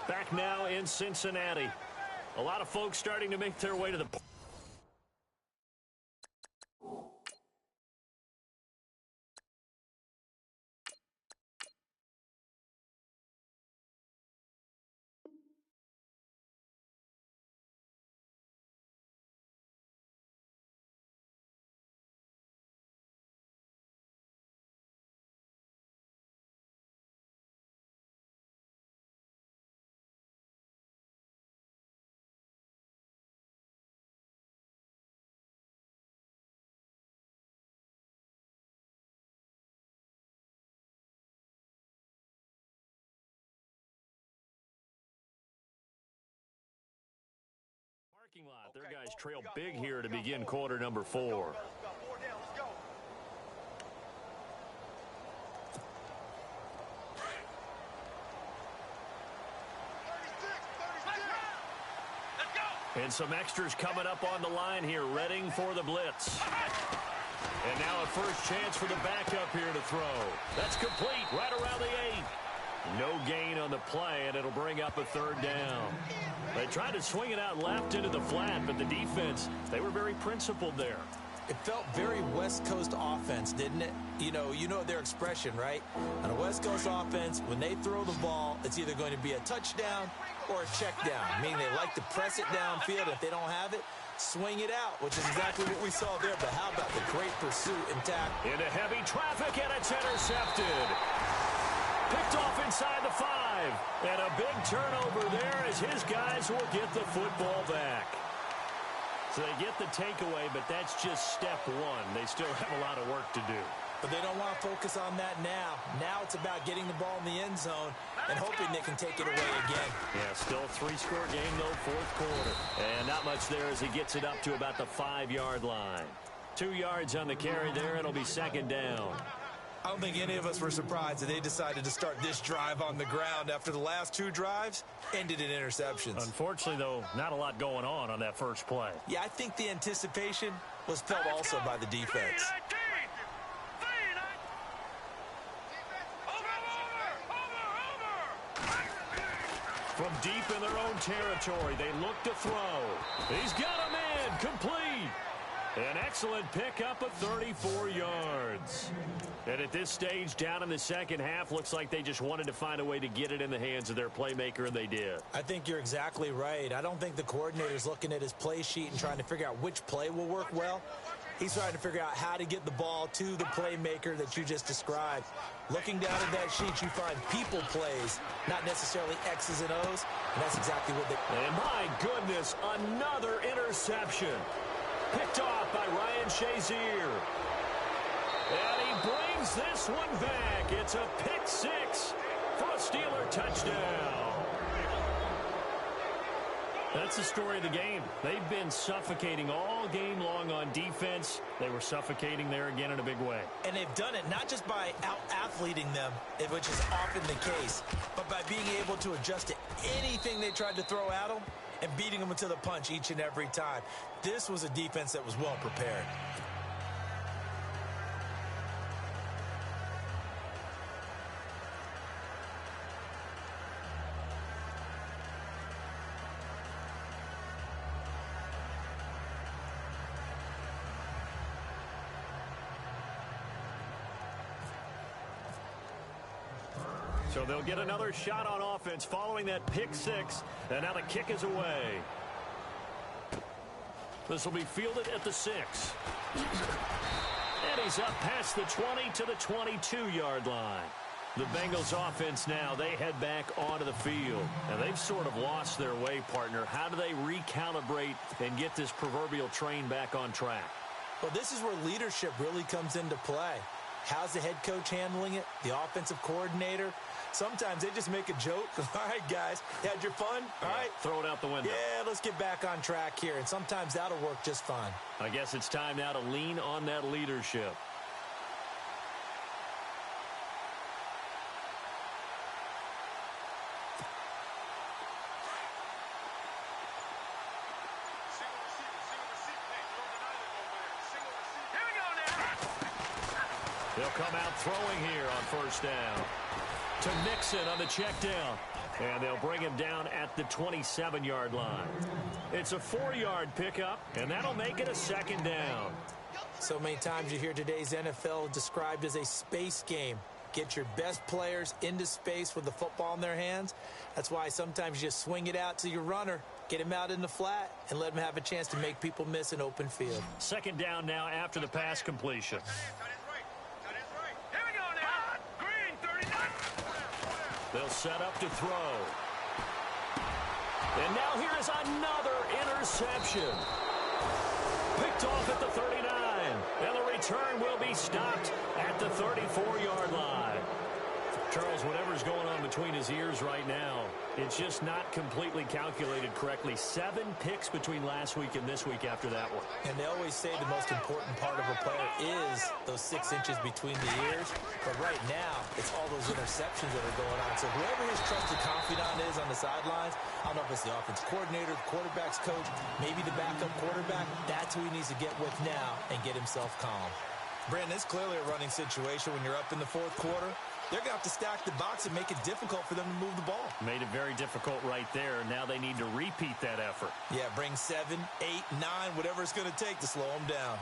[SPEAKER 2] Back now in Cincinnati. A lot of folks starting to make their way to the... parking lot. Their guys trail big here to begin quarter number 4. And some extras coming up on the line here, readying for the blitz. And now a first chance for the backup here to throw. That's complete right around the 8. No gain on the play, and it'll bring up a third down. They tried to swing it out left into the flat, but the defense, they were very principled there.
[SPEAKER 3] It felt very West Coast offense, didn't it? You know their expression, right? On a West Coast offense, when they throw the ball, it's either going to be a touchdown or a check down, meaning they like to press it downfield. If they don't have it, swing it out, which is exactly what we saw there. But how about the great pursuit and tackle?
[SPEAKER 2] Into heavy traffic, and it's intercepted. Picked off inside the 5. And a big turnover there as his guys will get the football back. So they get the takeaway, but that's just step 1. They still have a lot of work to do.
[SPEAKER 3] But they don't want to focus on that now. Now it's about getting the ball in the end zone and hoping they can take it away again.
[SPEAKER 2] Yeah, still a 3-score game, though, fourth quarter. And not much there as he gets it up to about the 5-yard line. 2 yards on the carry there. It'll be second down.
[SPEAKER 3] I don't think any of us were surprised that they decided to start this drive on the ground after the last 2 drives ended in interceptions.
[SPEAKER 2] Unfortunately, though, not a lot going on that first play.
[SPEAKER 3] Yeah, I think the anticipation was felt also by the defense.
[SPEAKER 2] From deep in their own territory, they look to throw. He's got a man, complete. An excellent pickup of 34 yards. And at this stage, down in the second half, looks like they just wanted to find a way to get it in the hands of their playmaker, and they did.
[SPEAKER 3] I think you're exactly right. I don't think the coordinator's looking at his play sheet and trying to figure out which play will work well. He's trying to figure out how to get the ball to the playmaker that you just described. Looking down at that sheet, you find people plays, not necessarily X's and O's, and that's exactly what they...
[SPEAKER 2] And my goodness, another interception. Picked off by Ryan Shazier. And he brings this one back. It's a pick 6 for a Steeler touchdown. That's the story of the game. They've been suffocating all game long on defense. They were suffocating there again in a big way.
[SPEAKER 3] And they've done it not just by out-athleting them, which is often the case, but by being able to adjust to anything they tried to throw at them and beating them to the punch each and every time. This was a defense that was well prepared.
[SPEAKER 2] So they'll get another shot on offense following that pick six. And now the kick is away. This will be fielded at the 6. And he's up past the 20 to the 22-yard line. The Bengals offense now, they head back onto the field. And they've sort of lost their way, partner. How do they recalibrate and get this proverbial train back on track?
[SPEAKER 3] Well, this is where leadership really comes into play. How's the head coach handling it? The offensive coordinator? Sometimes they just make a joke. All right, guys, you had your fun? All right.
[SPEAKER 2] Throw it out the window.
[SPEAKER 3] Yeah, let's get back on track here. And sometimes that'll work just fine.
[SPEAKER 2] I guess it's time now to lean on that leadership. They'll come out throwing here on first down. To Nixon on the check down. And they'll bring him down at the 27-yard line. It's a 4-yard pickup, and that'll make it a second down.
[SPEAKER 3] So many times you hear today's NFL described as a space game. Get your best players into space with the football in their hands. That's why sometimes you just swing it out to your runner, get him out in the flat, and let him have a chance to make people miss an open field.
[SPEAKER 2] Second down now after the pass completion. They'll set up to throw. And now here is another interception. Picked off at the 39. And the return will be stopped at the 34-yard line. Charles, whatever's going on between his ears right now, it's just not completely calculated correctly. 7 picks between last week and this week after that one.
[SPEAKER 3] And they always say the most important part of a player is those 6 inches between the ears. But right now, it's all those interceptions that are going on. So whoever his trusted confidant is on the sidelines, I don't know if it's the offense coordinator, the quarterback's coach, maybe the backup quarterback, that's who he needs to get with now and get himself calm. Brandon, it's clearly a running situation when you're up in the fourth quarter. They're going to have to stack the box and make it difficult for them to move the ball.
[SPEAKER 2] Made it very difficult right there. Now they need to repeat that effort.
[SPEAKER 3] Yeah, bring 7, 8, 9, whatever it's going to take to slow them down.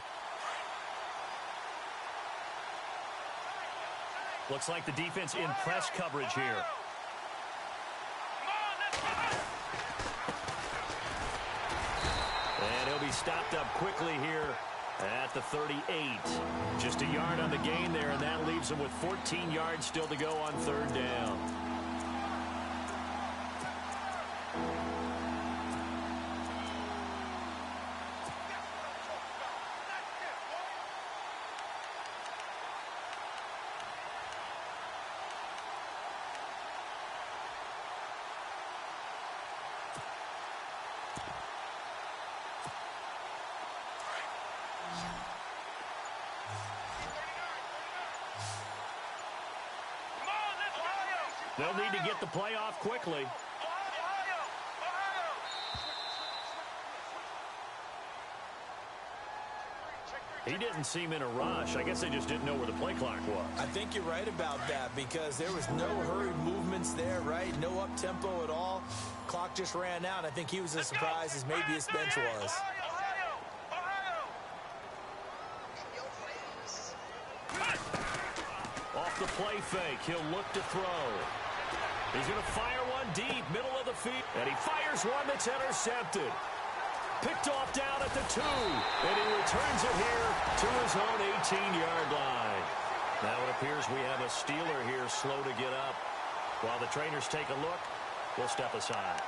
[SPEAKER 2] Looks like the defense in press coverage here. And he'll be stopped up quickly here at the 38. Just a yard on the gain there, and that leaves him with 14 yards still to go on third down. They'll need to get the play off quickly. He didn't seem in a rush. I guess they just didn't know where the play clock was.
[SPEAKER 3] I think you're right about that because there was no hurried movements there, right? No up-tempo at all. Clock just ran out. I think he was as surprised as maybe his bench was.
[SPEAKER 2] Off the play fake, he'll look to throw. He's going to fire one deep, middle of the field. And he fires one that's intercepted. Picked off down at the 2. And he returns it here to his own 18-yard line. Now it appears we have a Steeler here slow to get up. While the trainers take a look, we'll step aside.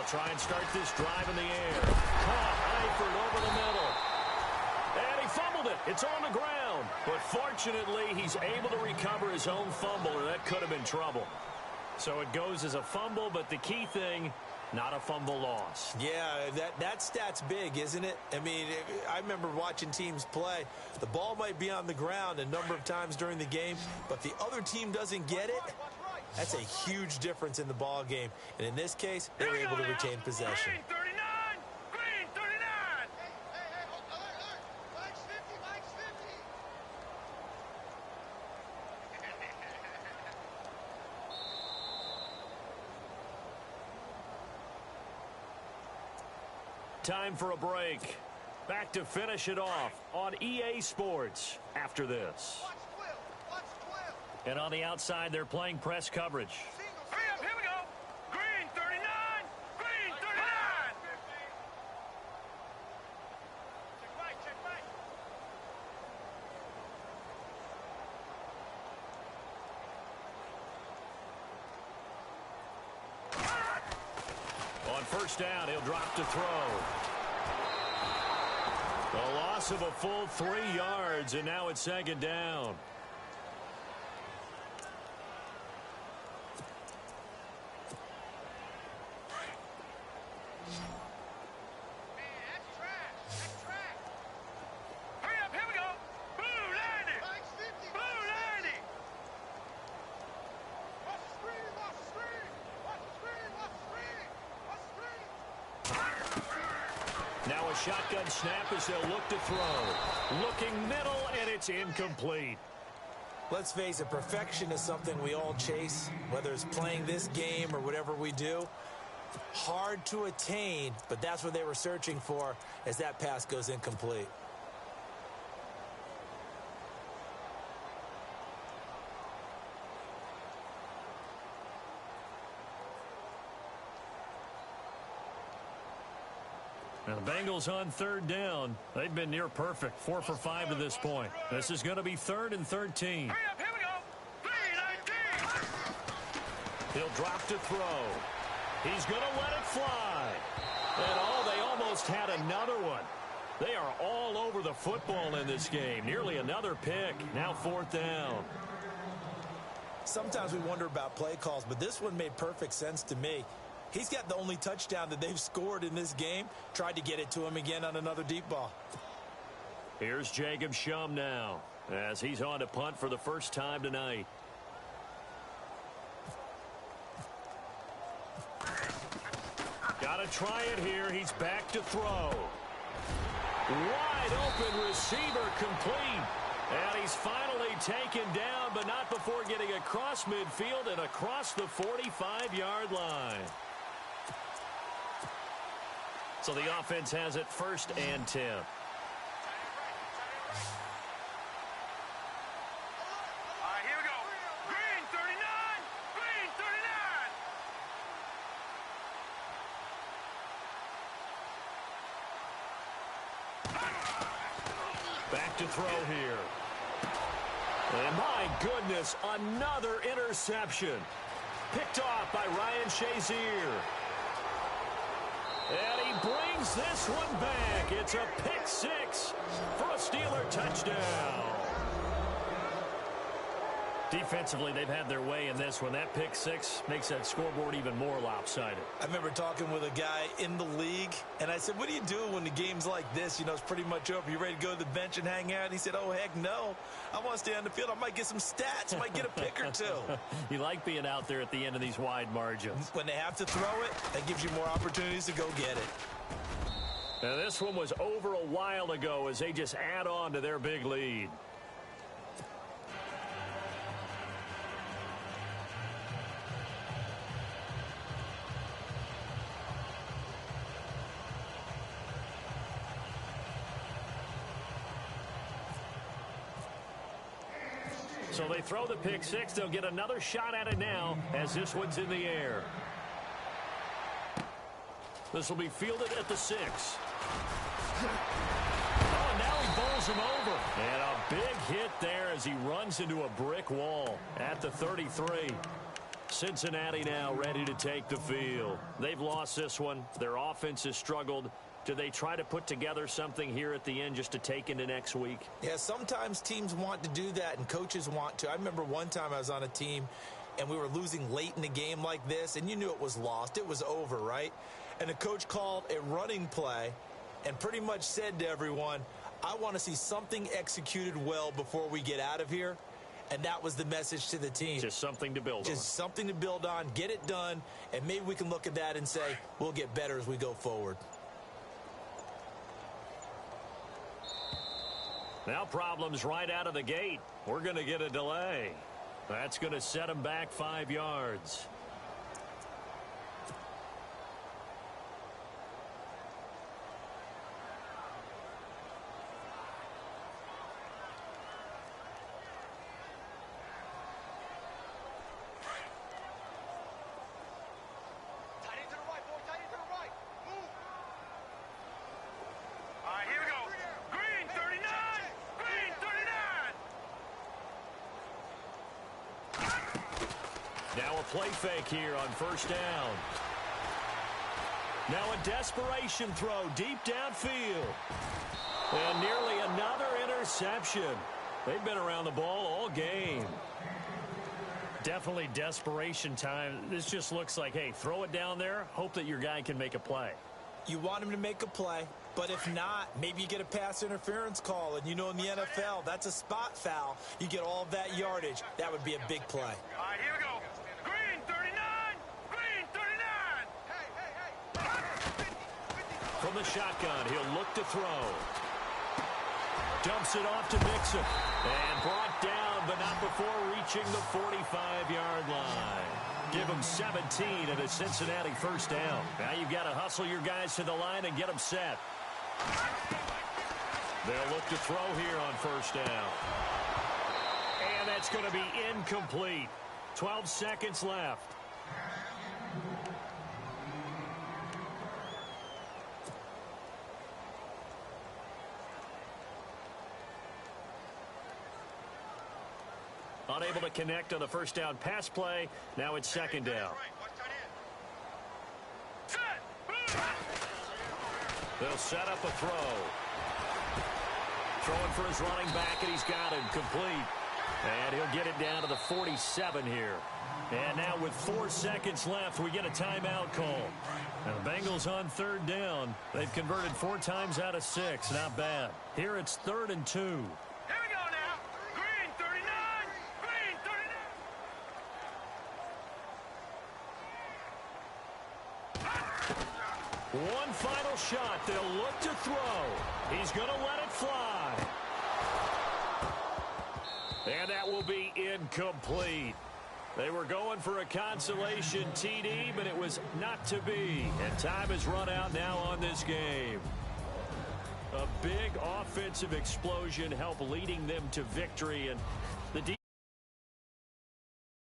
[SPEAKER 2] They'll try and start this drive in the air. Caught Eifert over the middle. And he fumbled it. It's on the ground. But fortunately, he's able to recover his own fumble, or that could have been trouble. So it goes as a fumble, but the key thing, not a fumble loss.
[SPEAKER 3] Yeah, that stat's big, isn't it? I mean, I remember watching teams play. The ball might be on the ground a number of times during the game, but the other team doesn't get it. That's a huge difference in the ball game. And in this case, they were able to retain possession.
[SPEAKER 4] Green 39! Green 39!
[SPEAKER 5] Mike's 50, Mike's 50.
[SPEAKER 2] Time for a break. Back to finish it off on EA Sports after this.
[SPEAKER 5] Watch Cliff. Watch Cliff.
[SPEAKER 2] And on the outside, they're playing press coverage.
[SPEAKER 4] Hurry up, here we go! Green 39! Green 39! Check right, check right.
[SPEAKER 2] On first down, he'll drop to throw. A loss of a full 3 yards, and now it's second down.
[SPEAKER 5] Man, that's trash. That's trash.
[SPEAKER 4] Hurry up, here we go! Blue 90!
[SPEAKER 5] Mike's 50.
[SPEAKER 4] Blue 90!
[SPEAKER 5] Watch the screen. Watch the screen. Watch the screen. Watch the screen. Watch the screen.
[SPEAKER 2] Now a shotgun snap as they'll look to throw. Looking middle, and it's incomplete.
[SPEAKER 3] Let's face it, perfection is something we all chase, whether it's playing this game or whatever we do. Hard to attain, but that's what they were searching for as that pass goes incomplete.
[SPEAKER 2] Now the Bengals on third down. They've been near perfect, 4 for 5 to this point. This is going to be 3rd and 13.
[SPEAKER 4] Hurry up, here we go! 319!
[SPEAKER 2] He'll drop to throw. He's going to let it fly. And they almost had another one. They are all over the football in this game. Nearly another pick. Now 4th down.
[SPEAKER 3] Sometimes we wonder about play calls, but this one made perfect sense to me. He's got the only touchdown that they've scored in this game. Tried to get it to him again on another deep ball.
[SPEAKER 2] Here's Jacob Shum now as he's on to punt for the first time tonight. Got to try it here. He's back to throw. Wide open receiver complete. And he's finally taken down, but not before getting across midfield and across the 45-yard line. So the offense has it 1st and 10.
[SPEAKER 4] All right, here we go. Green 39! Green 39!
[SPEAKER 2] Back to throw here. And my goodness, another interception. Picked off by Ryan Shazier. And he brings this one back. It's a pick 6 for a Steeler touchdown. Defensively, they've had their way in this one. That pick 6 makes that scoreboard even more lopsided.
[SPEAKER 3] I remember talking with a guy in the league, and I said, what do you do when the game's like this? You know, it's pretty much over. You ready to go to the bench and hang out? And he said, oh, heck no. I want to stay on the field. I might get some stats. I might get a pick or two.
[SPEAKER 2] You like being out there at the end of these wide margins.
[SPEAKER 3] When they have to throw it, that gives you more opportunities to go get it.
[SPEAKER 2] Now, this one was over a while ago as they just add on to their big lead. So they throw the pick 6. They'll get another shot at it now as this one's in the air. This will be fielded at the 6. Oh, and now he bowls him over. And a big hit there as he runs into a brick wall at the 33. Cincinnati now ready to take the field. They've lost this one. Their offense has struggled. Do they try to put together something here at the end just to take into next week?
[SPEAKER 3] Yeah, sometimes teams want to do that and coaches want to. I remember one time I was on a team and we were losing late in the game like this, and you knew it was lost. It was over, right? And the coach called a running play and pretty much said to everyone, I want to see something executed well before we get out of here. And that was the message to the team.
[SPEAKER 2] Just something to build on.
[SPEAKER 3] Just something to build on, get it done, and maybe we can look at that and say, we'll get better as we go forward.
[SPEAKER 2] Now problems right out of the gate. We're going to get a delay. That's going to set them back 5 yards.
[SPEAKER 5] Tight end to the right, boy. Tight end to the right. Move.
[SPEAKER 4] All right, here we go. Green 39. Green 39.
[SPEAKER 2] Now a play fake here on first down. Now a desperation throw deep downfield. And nearly another interception. They've been around the ball all game. Definitely desperation time. This just looks like, hey, throw it down there, hope that your guy can make a play.
[SPEAKER 3] You want him to make a play, but if not, maybe you get a pass interference call. And you know in the NFL, that's a spot foul. You get all of that yardage. That would be a big play.
[SPEAKER 4] All right, here we go. Green 39. Green 39.
[SPEAKER 5] Hey.
[SPEAKER 2] From the shotgun, he'll look to throw. Dumps it off to Mixon. And brought down, but not before reaching the 45-yard line. Give them 17 and a Cincinnati first down. Now you've got to hustle your guys to the line and get them set. They'll look to throw here on first down. And that's going to be incomplete. 12 seconds left. Unable to connect on the first down pass play. Now it's second down. They'll set up a throw. Throwing for his running back, and he's got him complete. And he'll get it down to the 47 here. And now with 4 seconds left, we get a timeout call. And the Bengals on third down. They've converted 4 times out of 6. Not bad. Here it's 3rd and 2.
[SPEAKER 4] Here we go now. Green 39. Green 39.
[SPEAKER 2] One final shot. They'll look to throw. He's going to let it fly. And that will be incomplete. They were going for a consolation TD, but it was not to be. And time has run out now on this game. A big offensive explosion helped leading them to victory. And